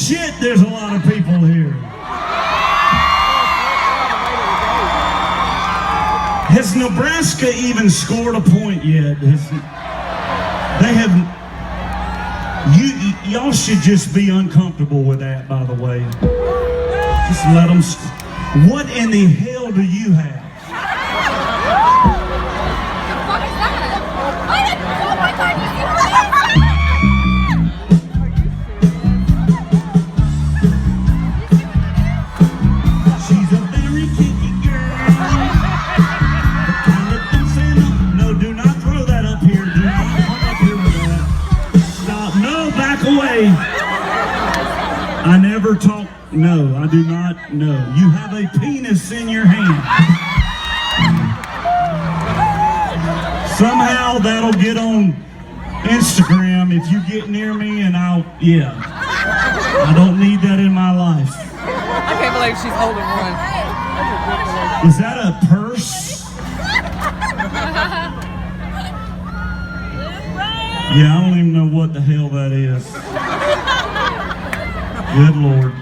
shit, there's a lot of people here. Has Nebraska even scored a point yet? They haven't. Y'all should just be uncomfortable with that, by the way. Just let them. What in the hell do you have? What is that? Oh my God, you see what She's a very kinky girl. No, do not throw that up here. Do not come up here with that. Stop. No, back away. I never talk. No, I do not know. You have a penis in your hand. Somehow that'll get on Instagram if you get near me, and I don't need that in my life. I can't believe she's holding one. Is that a purse? Yeah, I don't even know what the hell that is. Good Lord.